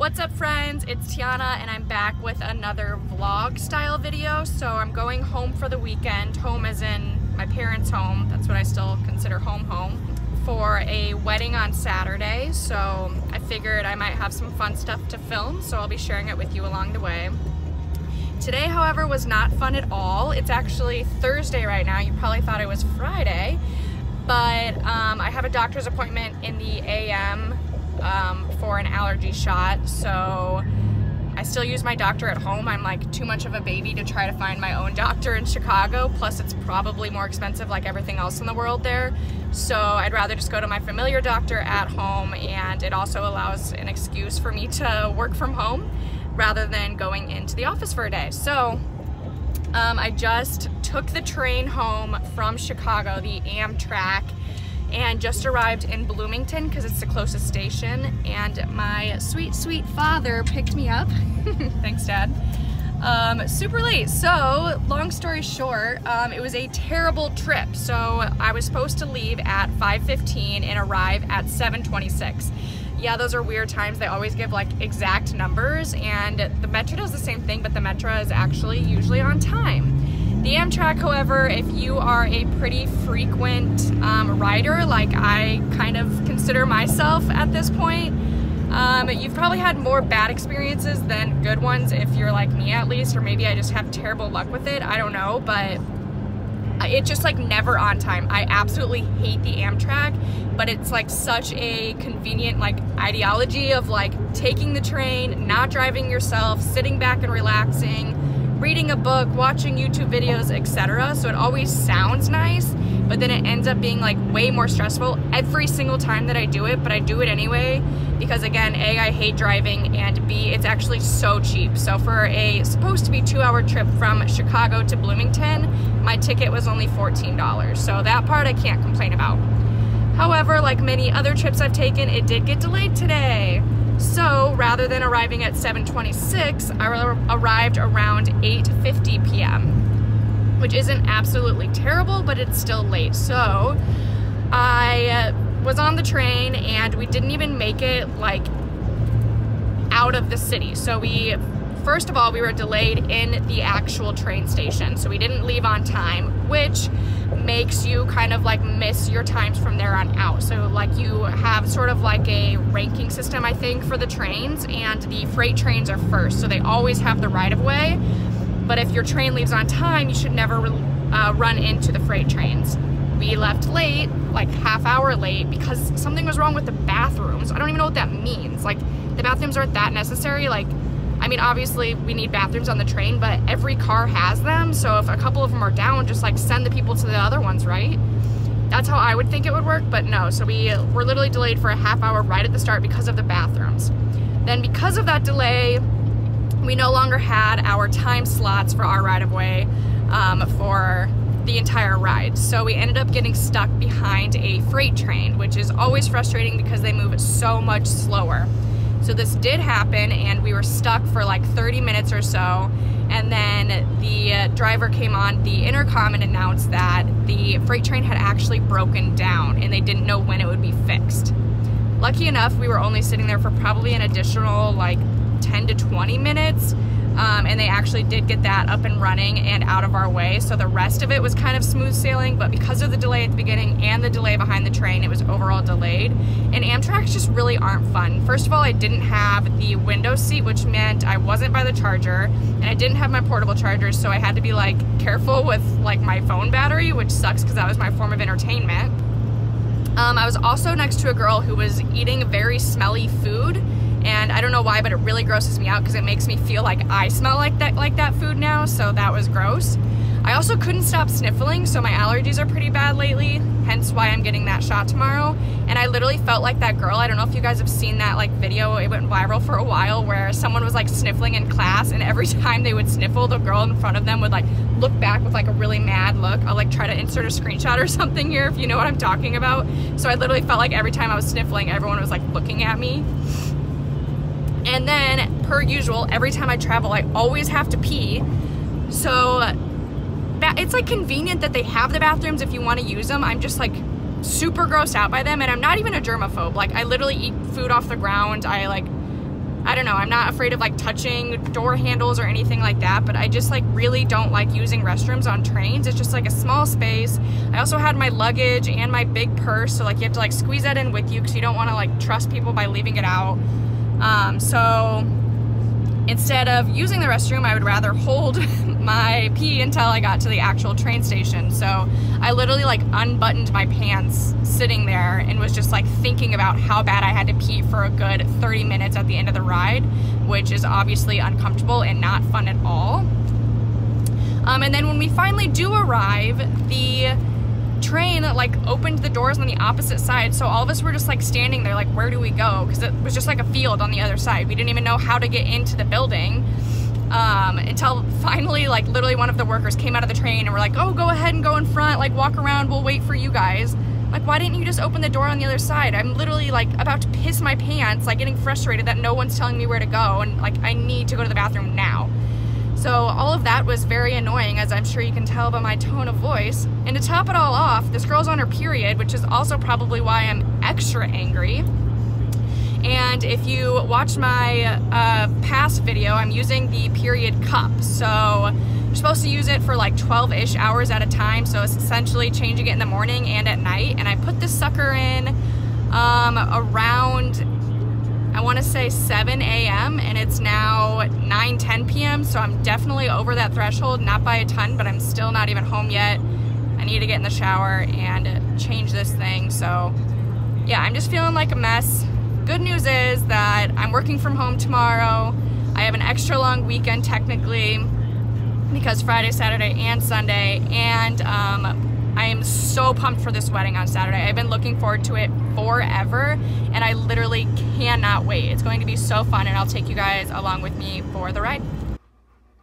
What's up friends, it's Tiana and I'm back with another vlog style video. So I'm going home for the weekend, home as in my parents' home, that's what I still consider home, for a wedding on Saturday. So I figured I might have some fun stuff to film, so I'll be sharing it with you along the way. Today, however, was not fun at all. It's actually Thursday right now. You probably thought it was Friday, but I have a doctor's appointment in the AM for an allergy shot, so I still use my doctor at home. I'm like too much of a baby to try to find my own doctor in Chicago, plus it's probably more expensive like everything else in the world there. So I'd rather just go to my familiar doctor at home, and it also allows an excuse for me to work from home rather than going into the office for a day. So I just took the train home from Chicago, the Amtrak, and just arrived in Bloomington because it's the closest station, and my sweet father picked me up. Thanks, Dad. Super late. So long story short, it was a terrible trip. So I was supposed to leave at 5:15 and arrive at 7:26. Yeah, those are weird times. They always give like exact numbers, and the Metro does the same thing, but the Metro is actually usually on time. The Amtrak, however, if you are a pretty frequent rider, like I kind of consider myself at this point, you've probably had more bad experiences than good ones, if you're like me at least, or maybe I just have terrible luck with it, I don't know, but it's just like never on time. I absolutely hate the Amtrak, but it's like such a convenient like ideology of like taking the train, not driving yourself, sitting back and relaxing, reading a book, watching YouTube videos, etc. So it always sounds nice, but then it ends up being like way more stressful every single time that I do it, but I do it anyway because, again, A, I hate driving, and B, it's actually so cheap. So for a supposed to be 2-hour trip from Chicago to Bloomington, my ticket was only $14. So that part I can't complain about. However, like many other trips I've taken, it did get delayed today. So rather than arriving at 7:26, I arrived around 8:50 p.m., which isn't absolutely terrible, but it's still late. So I was on the train, and we didn't even make it like out of the city. So first of all, we were delayed in the actual train station. So we didn't leave on time, which makes you kind of like miss your times from there on out. So like you have sort of like a ranking system, I think, for the trains, and the freight trains are first. So they always have the right of way. But if your train leaves on time, you should never run into the freight trains. We left late, like half-hour late, because something was wrong with the bathrooms. I don't even know what that means. Like, the bathrooms aren't that necessary. Like, I mean, obviously we need bathrooms on the train, but every car has them. So if a couple of them are down, just like send the people to the other ones, right? That's how I would think it would work, but no. So we were literally delayed for a half-hour right at the start because of the bathrooms. Then because of that delay, we no longer had our time slots for our right-of-way for the entire ride. So we ended up getting stuck behind a freight train, which is always frustrating because they move so much slower. So this did happen, and we were stuck for like 30 minutes or so, and then the driver came on the intercom and announced that the freight train had actually broken down and they didn't know when it would be fixed. Lucky enough, we were only sitting there for probably an additional like 10 to 20 minutes, and they actually did get that up and running and out of our way. So the rest of it was kind of smooth sailing, but because of the delay at the beginning and the delay behind the train, it was overall delayed. And Amtraks just really aren't fun. First of all, I didn't have the window seat, which meant I wasn't by the charger, and I didn't have my portable charger, so I had to be like careful with like my phone battery, which sucks because that was my form of entertainment. I was also next to a girl who was eating very smelly food, and I don't know why, but it really grosses me out because it makes me feel like I smell like that food now, so that was gross. I also couldn't stop sniffling, so my allergies are pretty bad lately, hence why I'm getting that shot tomorrow. And I literally felt like that girl. I don't know if you guys have seen that like video, it went viral for a while, where someone was like sniffling in class, and every time they would sniffle, the girl in front of them would like look back with like a really mad look. I'll like try to insert a screenshot or something here if you know what I'm talking about. So I literally felt like every time I was sniffling, everyone was like looking at me. And then, per usual, every time I travel, I always have to pee. So it's like convenient that they have the bathrooms if you want to use them. I'm just like super grossed out by them, and I'm not even a germaphobe. Like, I literally eat food off the ground. I like I don't know, I'm not afraid of like touching door handles or anything like that, but I just like really don't like using restrooms on trains. It's just like a small space. I also had my luggage and my big purse, so like you have to like squeeze that in with you because you don't want to like trust people by leaving it out. So instead of using the restroom, I would rather hold my pee until I got to the actual train station. So I literally like unbuttoned my pants sitting there and was just like thinking about how bad I had to pee for a good 30 minutes at the end of the ride, which is obviously uncomfortable and not fun at all. And then when we finally do arrive, the train like opened the doors on the opposite side, so all of us were just like standing there like, where do we go? Because it was just like a field on the other side. We didn't even know how to get into the building until finally like literally one of the workers came out of the train and were like, oh, go ahead and go in front, like walk around, we'll wait for you guys. Like, why didn't you just open the door on the other side? I'm literally like about to piss my pants, like getting frustrated that no one's telling me where to go, and like I need to go to the bathroom now. So all of that was very annoying, as I'm sure you can tell by my tone of voice. And to top it all off, this girl's on her period, which is also probably why I'm extra angry. And if you watch my past video, I'm using the period cup. So you're supposed to use it for like 12-ish hours at a time. So it's essentially changing it in the morning and at night. And I put this sucker in around, I want to say 7 a.m. and it's now 9-10 p.m. So I'm definitely over that threshold, not by a ton, but I'm still not even home yet. I need to get in the shower and change this thing. So yeah, I'm just feeling like a mess. Good news is that I'm working from home tomorrow. I have an extra long weekend technically because Friday, Saturday, and Sunday, and I am so pumped for this wedding on Saturday. I've been looking forward to it forever, and I literally cannot wait. It's going to be so fun, and I'll take you guys along with me for the ride.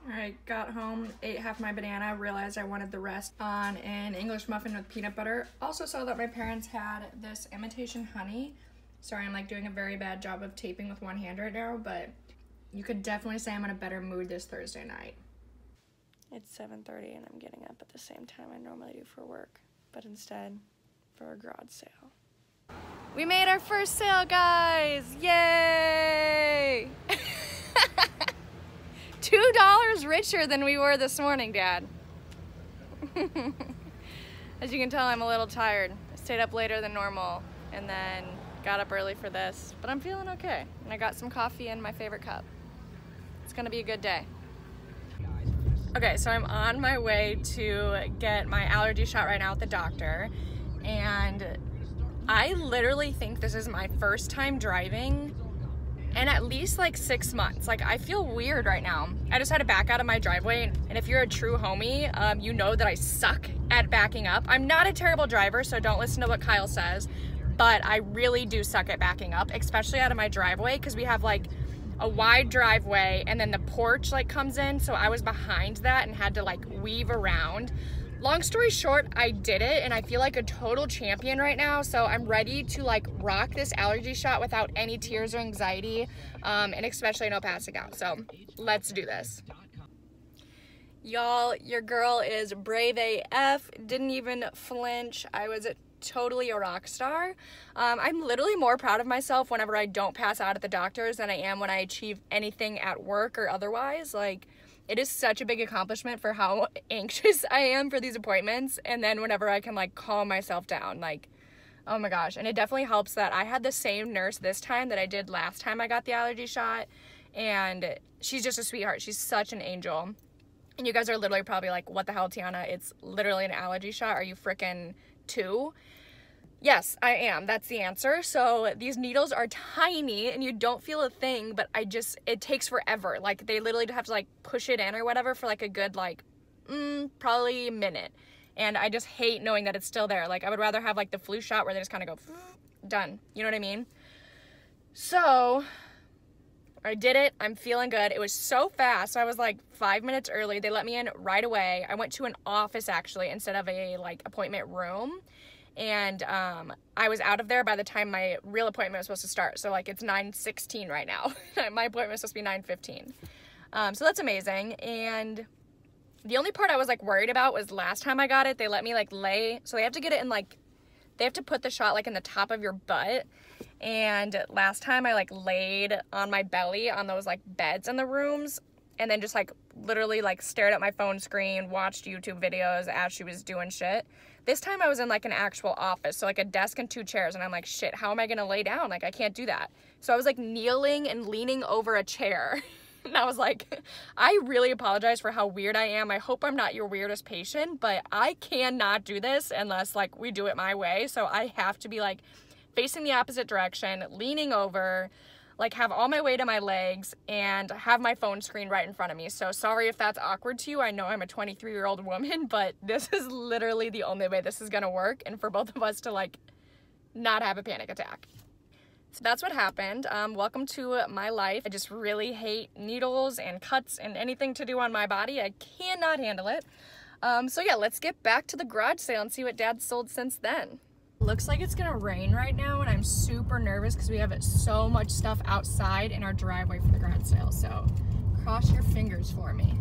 Alright, got home, ate half my banana, realized I wanted the rest on an English muffin with peanut butter. Also saw that my parents had this imitation honey. Sorry, I'm like doing a very bad job of taping with one hand right now, but you could definitely say I'm in a better mood this Thursday night. It's 7:30 and I'm getting up at the same time I normally do for work, but instead for a garage sale. We made our first sale, guys! Yay! $2 richer than we were this morning, Dad. As you can tell, I'm a little tired. I stayed up later than normal and then got up early for this, but I'm feeling okay. And I got some coffee in my favorite cup. It's gonna be a good day. Okay, so I'm on my way to get my allergy shot right now at the doctor, and I literally think this is my first time driving in at least like 6 months. Like, I feel weird right now. I just had to back out of my driveway, and if you're a true homie, you know that I suck at backing up. I'm not a terrible driver, so don't listen to what Kyle says, but I really do suck at backing up, especially out of my driveway, because we have like a wide driveway and then the porch like comes in, so I was behind that and had to like weave around. Long story short, I did it and I feel like a total champion right now, so I'm ready to like rock this allergy shot without any tears or anxiety, and especially no passing out. So let's do this. Y'all, your girl is brave AF, didn't even flinch. I was totally a rock star. I'm literally more proud of myself whenever I don't pass out at the doctor's than I am when I achieve anything at work or otherwise. Like, it is such a big accomplishment for how anxious I am for these appointments, and then whenever I can like calm myself down, like, oh my gosh. And it definitely helps that I had the same nurse this time that I did last time I got the allergy shot, and she's just a sweetheart. She's such an angel. And you guys are literally probably like, what the hell, Tiana? It's literally an allergy shot. Are you freaking 2? Yes, I am. That's the answer. So these needles are tiny and you don't feel a thing, but it takes forever. Like, they literally have to like push it in or whatever for like a good like probably a minute. And I just hate knowing that it's still there. Like, I would rather have like the flu shot where they just kind of go done. You know what I mean? So I did it. I'm feeling good. It was so fast. So I was like 5 minutes early. They let me in right away. I went to an office actually instead of a like appointment room. And I was out of there by the time my real appointment was supposed to start. So like, it's 9:16 right now. My appointment was supposed to be 9:15. So that's amazing. And the only part I was like worried about was last time I got it, they let me like lay, so they have to get it in like, they have to put the shot like in the top of your butt. And last time I like laid on my belly on those like beds in the rooms and then just like literally like stared at my phone screen, watched YouTube videos as she was doing shit. This time I was in like an actual office, so like a desk and 2 chairs, and I'm like, shit, how am I gonna lay down? Like I can't do that. So I was like kneeling and leaning over a chair. And I was like, I really apologize for how weird I am. I hope I'm not your weirdest patient, but I cannot do this unless like we do it my way. So I have to be like facing the opposite direction, leaning over, like have all my weight on my legs and have my phone screen right in front of me. So sorry if that's awkward to you. I know I'm a 23-year-old woman, but this is literally the only way this is gonna work, and for both of us to like not have a panic attack. So that's what happened. Welcome to my life. I just really hate needles and cuts and anything to do on my body. I cannot handle it. So yeah, let's get back to the garage sale and see what Dad sold since then. Looks like it's gonna rain right now, and I'm super nervous because we have so much stuff outside in our driveway for the garage sale. So cross your fingers for me.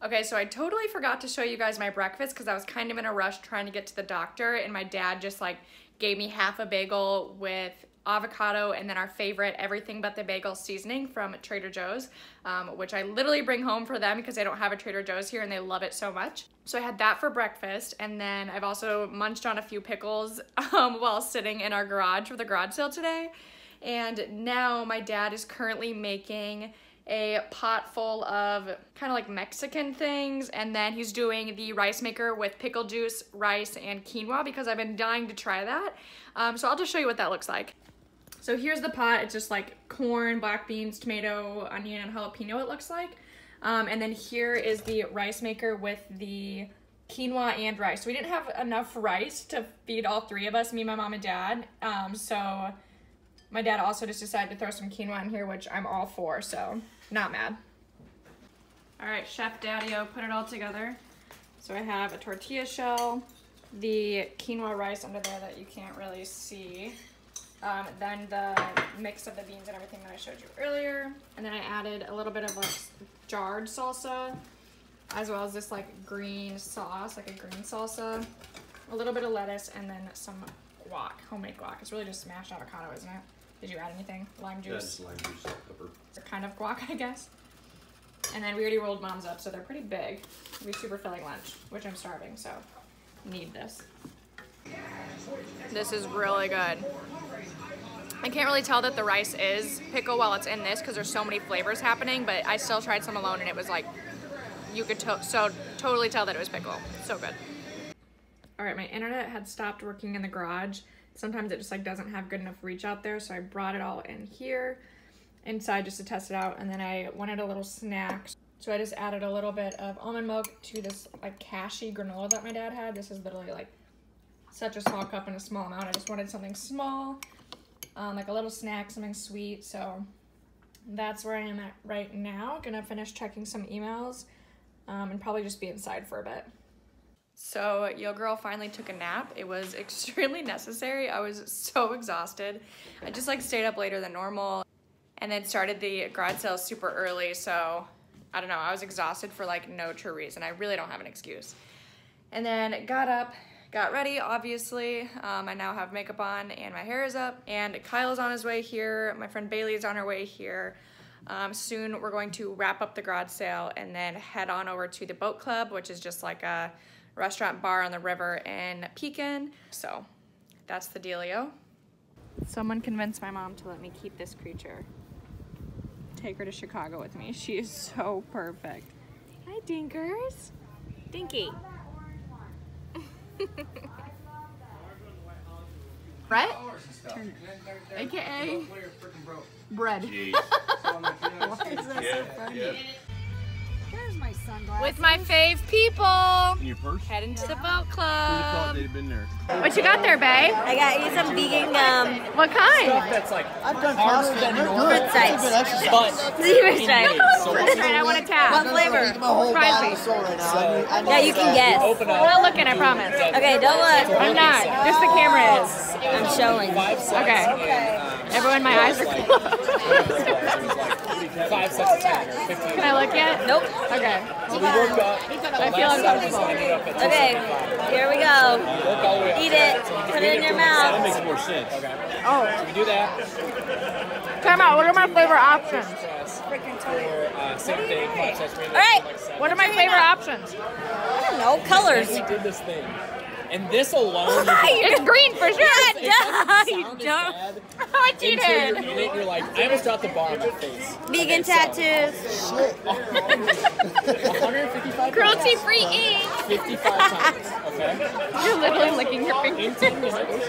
Okay, so I totally forgot to show you guys my breakfast because I was kind of in a rush trying to get to the doctor, and my dad just like gave me half a bagel with avocado and then our favorite everything but the bagel seasoning from Trader Joe's, which I literally bring home for them because they don't have a Trader Joe's here and they love it so much. So I had that for breakfast, and then I've also munched on a few pickles while sitting in our garage for the garage sale today. And now my dad is currently making a pot full of kind of like Mexican things, and then he's doing the rice maker with pickle juice, rice, and quinoa because I've been dying to try that. So I'll just show you what that looks like. So here's the pot. It's just like corn, black beans, tomato, onion, and jalapeno it looks like. And then here is the rice maker with the quinoa and rice. So we didn't have enough rice to feed all 3 of us, me, my mom, and dad. So my dad also just decided to throw some quinoa in here, which I'm all for, so not mad. All right, Chef Daddy-O put it all together. So I have a tortilla shell, the quinoa rice under there that you can't really see, then the mix of the beans and everything that I showed you earlier, and then I added a little bit of like jarred salsa, as well as this like green sauce, like a green salsa, a little bit of lettuce, and then some guac, homemade guac. It's really just smashed avocado, isn't it? Did you add anything? Lime juice? Yeah, just lime juice, pepper. Kind of guac, I guess. And then we already rolled Mom's up, so they're pretty big. It'll be super filling lunch, which I'm starving, so need this. This is really good. I can't really tell that the rice is pickle while it's in this because there's so many flavors happening, but I still tried some alone and it was like, you could totally tell that it was pickle. So good. All right, my internet had stopped working in the garage. Sometimes it just like doesn't have good enough reach out there, so I brought it all in here inside just to test it out, and then I wanted a little snack. So I just added a little bit of almond milk to this like cashew granola that my dad had. This is literally like such a small cup and a small amount. I just wanted something small, like a little snack, something sweet. So that's where I am at right now. Gonna finish checking some emails and probably just be inside for a bit. So yo girl finally took a nap. It was extremely necessary. I was so exhausted. I just like stayed up later than normal and then started the garage sale super early. So I don't know, I was exhausted for like no true reason. I really don't have an excuse. And then got up, got ready, obviously. I now have makeup on and my hair is up, and Kyle is on his way here. My friend Bailey is on her way here. Soon we're going to wrap up the garage sale and then head on over to the boat club, which is just like a restaurant bar on the river in Pekin. So that's the dealio. Someone convinced my mom to let me keep this creature. Take her to Chicago with me. She is so perfect. Hi, Dinkers. Dinky. Brett? AKA Bread. Why is that so funny? There's my sunglasses. With my fave people. In your purse? Heading to the boat club. They've been there. What you got there, babe? I got you some vegan What kind? That's like I've done pasta and fruit sites. Fruit sites. Alright, I want to tap. What flavor? my whole Surprise body me. is sore right now. Yeah, you can guess. open I'm up. not looking, I promise. Okay, don't look. I'm not. Just the camera is. I'm showing. Okay. Everyone, my eyes are closed. 5 sets of 10 or 15. Can I look yet? Nope. Okay. So we work up. I feel uncomfortable. Okay, here we go. Work all the way up. Eat it. Put it in your That mouth. makes more sense. Okay. Oh, So we do that. time out. What are my flavor options? Same thing. 5 sets. All right. What are my favorite options? I don't know. Colors. We did this thing. And this alone, It's green for sure. You don't. I cheated. until you're in it, you're like, I almost dropped the bar on my face. Vegan tattoos. 155 Cruelty-free ink. 55 times, okay? You're literally licking your In fingers. 10 minutes, that's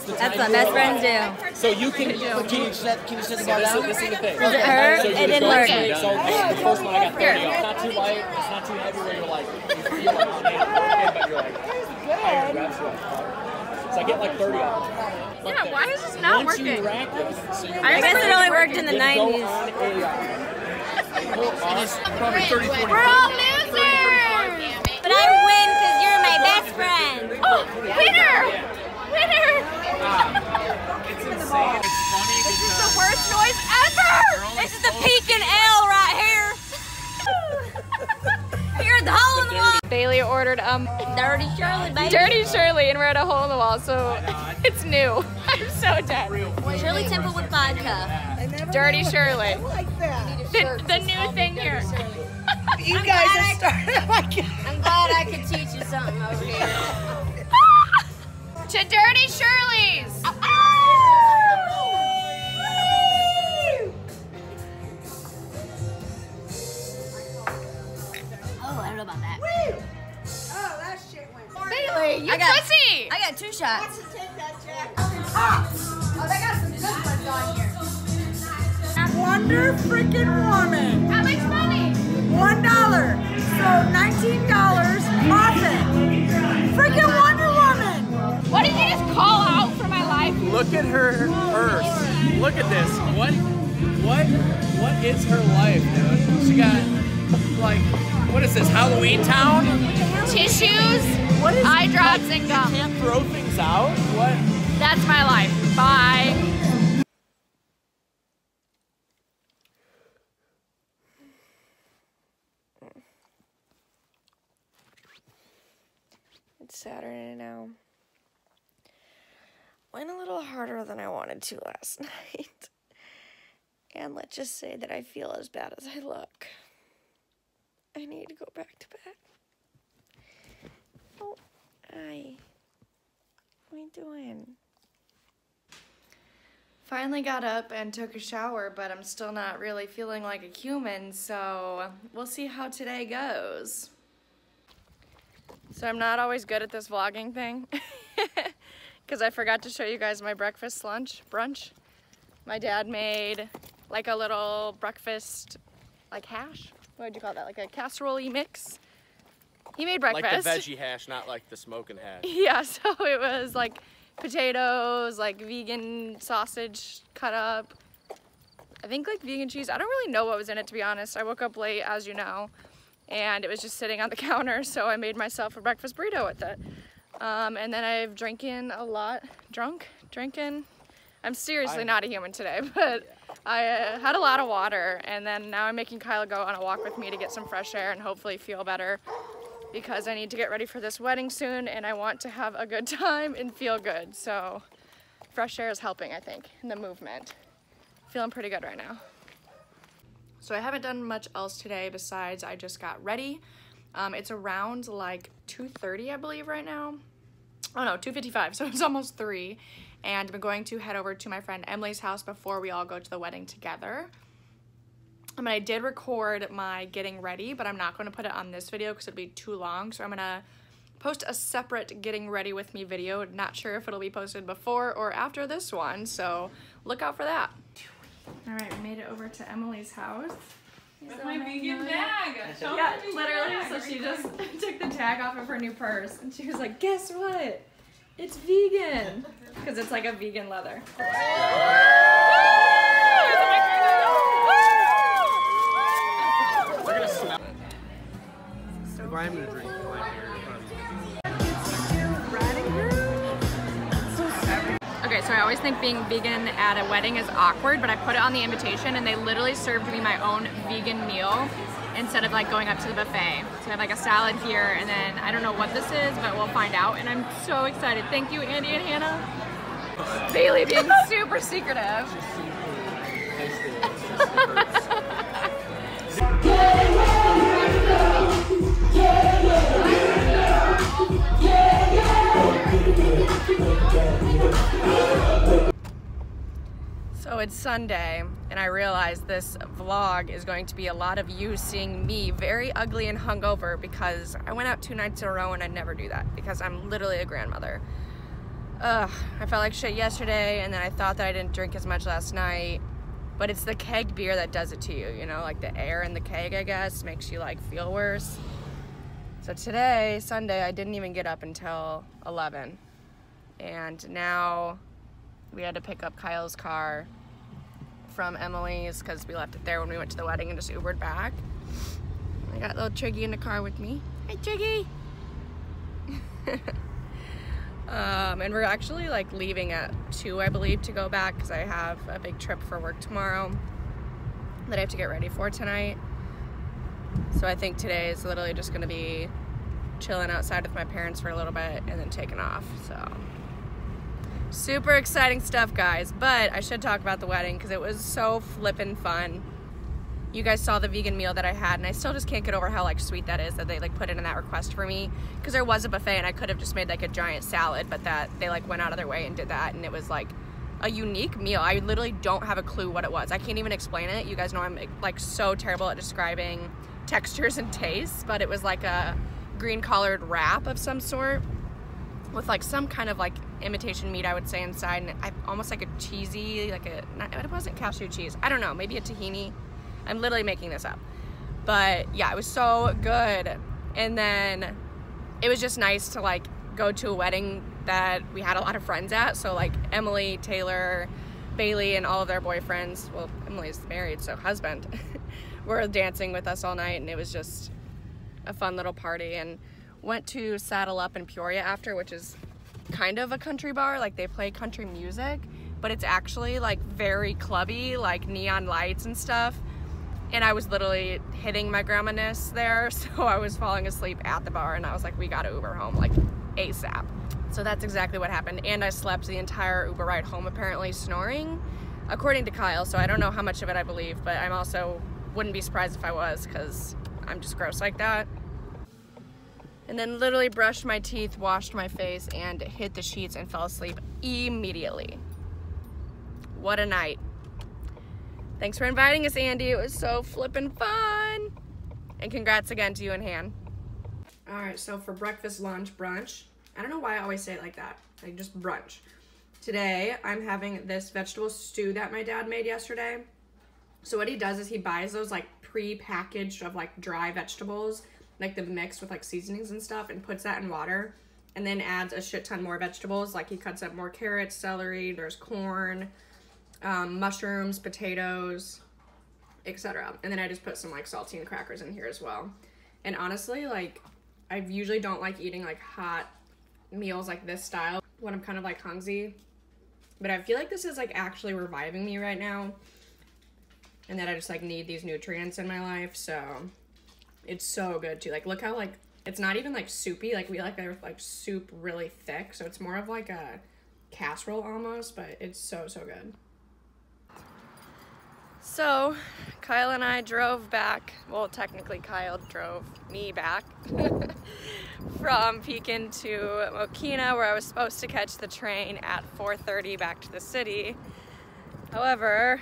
the That's time what you best go friends do. on. So you can Can you set the So bar down? this is the thing. Does it hurt? So It didn't go work. straight. So the first one I got 30 off. It's not too light, it's not too heavy where you're like, you feel like, oh, man, but you're like, higher reps, you're like, fuck. So I get like 30 off. Yeah, why is this not Once working? you rack it, so you I guess it only worked in the then go 90s. on Probably 30, 40. We're all losers. But I win because you're my best friend. Oh, winner! Winner! It's insane. It's funny This is the worst noise ever! This is the Pekin L right here. Here's the hole in the wall. Bailey ordered Dirty Shirley, baby. Dirty Shirley, and we're at a hole in the wall, so it's new. I'm so dead. Shirley Temple with vodka. Dirty Shirley. Like that. The new thing here. You guys have started like I'm glad I could teach you something over here. To Dirty Shirley's. Oh, I don't know about that. Oh, that shit went. Bailey, you I got- pussy. I got 2 shots. Wonder freaking Woman. How much money? $1. So $19 profit. Freaking Wonder Woman. What did you just call out for my life? Look at her purse. Look at this. What is her life, dude? She got, like, what is this, Halloween Town? Tissues, eye drops, and gum. Can't throw things out? What? That's my life. Bye. It's Saturday now. Went a little harder than I wanted to last night. And let's just say that I feel as bad as I look. I need to go back to bed. Oh, hi. What are you doing? Finally got up and took a shower, but I'm still not really feeling like a human, so we'll see how today goes. So I'm not always good at this vlogging thing because I forgot to show you guys my breakfast brunch. My dad made like a little breakfast, like hash. What would you call that? Like a casserole-y mix. He made breakfast. Like the veggie hash, not like the smoking hash. Yeah, so it was like potatoes, like vegan sausage cut up. I think like vegan cheese. I don't really know what was in it, to be honest. I woke up late, as you know, and it was just sitting on the counter, so I made myself a breakfast burrito with it. And then I've drinking a lot. Drinking. I'm seriously not a human today, but I had a lot of water, and then now I'm making Kyle go on a walk with me to get some fresh air and hopefully feel better, because I need to get ready for this wedding soon, and I want to have a good time and feel good. So fresh air is helping, I think, in the movement. Feeling pretty good right now. So I haven't done much else today besides I just got ready. It's around like 2:30, I believe, right now. Oh no, 2:55, so it's almost 3. And I'm going to head over to my friend Emily's house before we all go to the wedding together. I did record my getting ready, but I'm not going to put it on this video because it'd be too long. So I'm going to post a separate getting ready with me video. Not sure if it'll be posted before or after this one, so look out for that. All right, we made it over to Emily's house. With my vegan bag. Yeah, literally. So she just took the tag off of her new purse, and she was like, "Guess what? It's vegan," because it's like a vegan leather. I'm gonna drink Okay, so I always think being vegan at a wedding is awkward, but I put it on the invitation and they literally served me my own vegan meal instead of like going up to the buffet. So I have like a salad here, and then I don't know what this is, but we'll find out, and I'm so excited. Thank you, Andy and Hannah. Bailey being super secretive. So it's Sunday, and I realize this vlog is going to be a lot of you seeing me very ugly and hungover because I went out 2 nights in a row and I never do that because I'm literally a grandmother. I felt like shit yesterday, and then I thought that I didn't drink as much last night, but it's the keg beer that does it to you, you know, like the air in the keg, I guess, makes you like feel worse. So today, Sunday, I didn't even get up until 11, and now we had to pick up Kyle's car from Emily's because we left it there when we went to the wedding and just Ubered back. I got little Triggy in the car with me. Hey, Triggy! And we're actually like leaving at 2, I believe, to go back because I have a big trip for work tomorrow that I have to get ready for tonight. So I think today is literally just gonna be chilling outside with my parents for a little bit and then taking off, so. Super exciting stuff, guys, but I should talk about the wedding because it was so flippin' fun. You guys saw the vegan meal that I had, and I still just can't get over how like sweet that is that they like put it in that request for me, because there was a buffet and I could have just made like a giant salad, but that they like went out of their way and did that, and it was like a unique meal. I literally don't have a clue what it was. I can't even explain it. You guys know I'm like so terrible at describing textures and tastes, but it was like a green collared wrap of some sort with like some kind of like imitation meat, I would say, inside, and almost like a cheesy, like a, it wasn't cashew cheese, I don't know, maybe a tahini. I'm literally making this up, but yeah, it was so good. And then it was just nice to like go to a wedding that we had a lot of friends at, so like Emily, Taylor, Bailey, and all of their boyfriends, well, Emily's married, so husband, were dancing with us all night, and it was just a fun little party. And went to Saddle Up in Peoria after, which is kind of a country bar. Like they play country music, but it's actually like very clubby, like neon lights and stuff. And I was literally hitting my grandma-ness there, so I was falling asleep at the bar, and I was like, we gotta Uber home like ASAP. So that's exactly what happened, and I slept the entire Uber ride home apparently snoring, according to Kyle, so I don't know how much of it I believe, but I'm also wouldn't be surprised if I was, because I'm just gross like that. And then literally brushed my teeth, washed my face, and hit the sheets and fell asleep immediately. What a night. Thanks for inviting us, Andy. It was so flippin' fun. And congrats again to you and Han. All right, so for breakfast, lunch, brunch, I don't know why I always say it like that, like just brunch. Today, I'm having this vegetable stew that my dad made yesterday. So what he does is he buys those like pre-packaged of like dry vegetables, like the mix with like seasonings and stuff, and puts that in water, and then adds a shit ton more vegetables. Like he cuts up more carrots, celery, there's corn, mushrooms, potatoes, etc. And then I just put some like saltine crackers in here as well. And honestly, like I usually don't like eating like hot meals like this style when I'm kind of like hungry, but I feel like this is like actually reviving me right now, and that I just like need these nutrients in my life. So it's so good too. Like look how like it's not even like soupy, like we like our like soup really thick, so it's more of like a casserole almost, but it's so good. So Kyle and I drove back, well technically Kyle drove me back from Pekin to Mokina, where I was supposed to catch the train at 4:30 back to the city. However,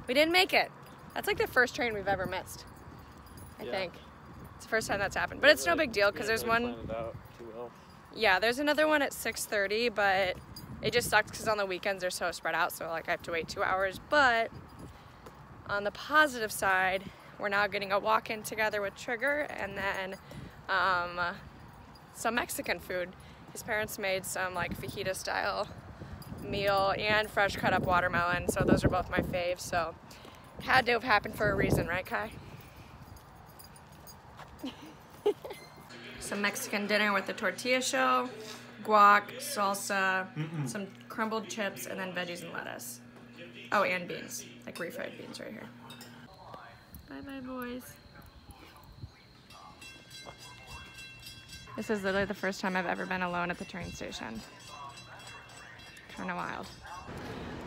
we didn't make it. That's like the first train we've ever missed, I think. It's the first time that's happened, but it's no big deal because there's one. Yeah, there's another one at 6:30, but it just sucks because on the weekends they're so spread out, so like I have to wait 2 hours. But on the positive side, we're now getting a walk-in together with Trigger, and then some Mexican food. His parents made some like fajita style meal and fresh cut up watermelon, so those are both my faves, so had to have happened for a reason, right Kai? Some Mexican dinner with the tortilla shell, guac, salsa, some crumbled chips, and then veggies and lettuce. Oh, and beans, like refried beans right here. Bye-bye, boys. This is literally the first time I've ever been alone at the train station. Kind of wild.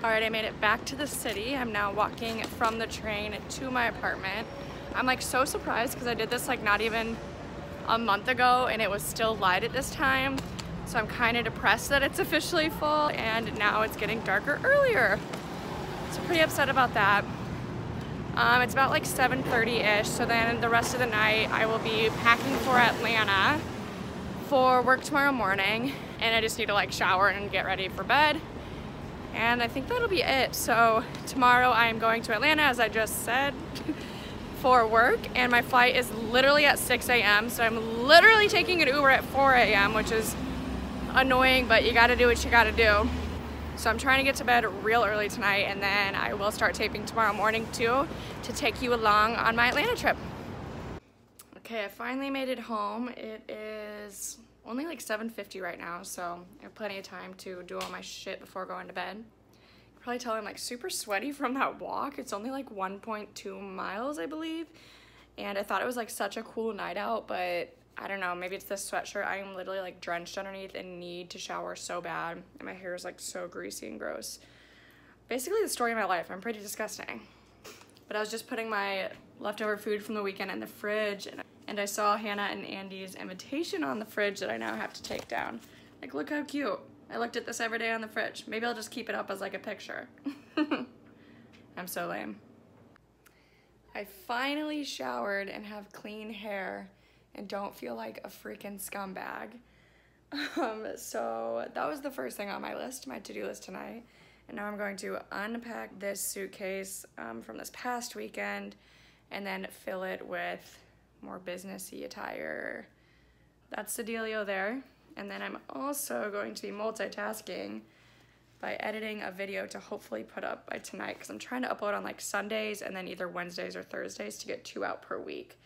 All right, I made it back to the city. I'm now walking from the train to my apartment. I'm like so surprised because I did this like not even a month ago and it was still light at this time. So I'm kind of depressed that it's officially full and now it's getting darker earlier. So pretty upset about that. It's about like 7:30-ish. So then the rest of the night I will be packing for Atlanta for work tomorrow morning. And I just need to like shower and get ready for bed. And I think that'll be it. So tomorrow I am going to Atlanta, as I just said, for work. And my flight is literally at 6 a.m. So I'm literally taking an Uber at 4 a.m., which is annoying, but you gotta do what you gotta do. So I'm trying to get to bed real early tonight, and then I will start taping tomorrow morning too, to take you along on my Atlanta trip. Okay, I finally made it home. It is only like 7:50 right now, so I have plenty of time to do all my shit before going to bed. You can probably tell I'm like super sweaty from that walk. It's only like 1.2 miles, I believe. And I thought it was like such a cool night out, but I don't know, maybe it's this sweatshirt. I am literally like drenched underneath and need to shower so bad. And my hair is like so greasy and gross. Basically the story of my life. I'm pretty disgusting. But I was just putting my leftover food from the weekend in the fridge, and I saw Hannah and Andy's invitation on the fridge that I now have to take down. Like, look how cute. I looked at this every day on the fridge. Maybe I'll just keep it up as like a picture. I'm so lame. I finally showered and have clean hair and don't feel like a freaking scumbag. So that was the first thing on my list, my to-do list tonight. And now I'm going to unpack this suitcase from this past weekend and then fill it with more businessy attire. That's the dealio there. And then I'm also going to be multitasking by editing a video to hopefully put up by tonight, because I'm trying to upload on like Sundays and then either Wednesdays or Thursdays to get 2 out per week.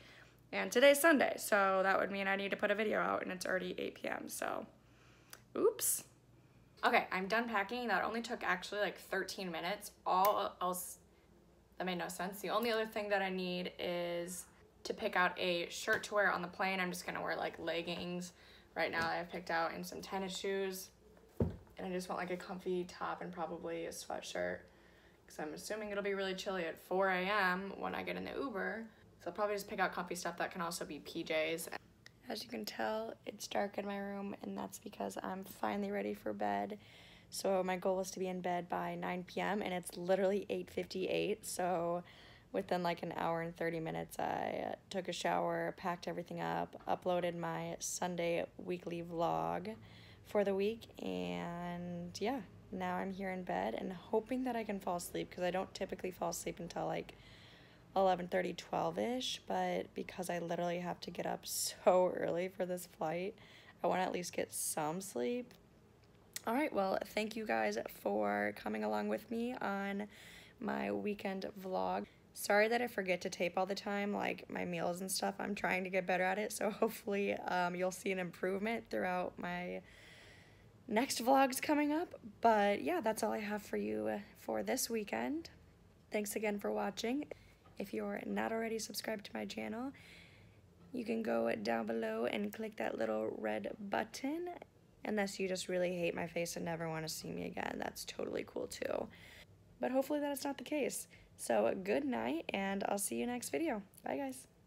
And today's Sunday, so that would mean I need to put a video out, and it's already 8 p.m., so oops. Okay, I'm done packing. That only took actually like 13 minutes. All else, that made no sense. The only other thing that I need is to pick out a shirt to wear on the plane. I'm just gonna wear like leggings right now that I've picked out, and some tennis shoes. And I just want like a comfy top and probably a sweatshirt, because I'm assuming it'll be really chilly at 4 a.m. when I get in the Uber. So I'll probably just pick out comfy stuff that can also be PJs. As you can tell, it's dark in my room, and that's because I'm finally ready for bed. So my goal was to be in bed by 9 p.m. and it's literally 8:58. So within like an hour and 30 minutes, I took a shower, packed everything up, uploaded my Sunday weekly vlog for the week, and yeah, now I'm here in bed and hoping that I can fall asleep, because I don't typically fall asleep until like 11:30, 12-ish, but because I literally have to get up so early for this flight, I want to at least get some sleep. All right, well, thank you guys for coming along with me on my weekend vlog. Sorry that I forget to tape all the time, like my meals and stuff. I'm trying to get better at it, so hopefully you'll see an improvement throughout my next vlogs coming up. But yeah, that's all I have for you for this weekend. Thanks again for watching. If you're not already subscribed to my channel, you can go down below and click that little red button. Unless you just really hate my face and never want to see me again, that's totally cool too. But hopefully that is not the case. So good night, and I'll see you next video. Bye guys.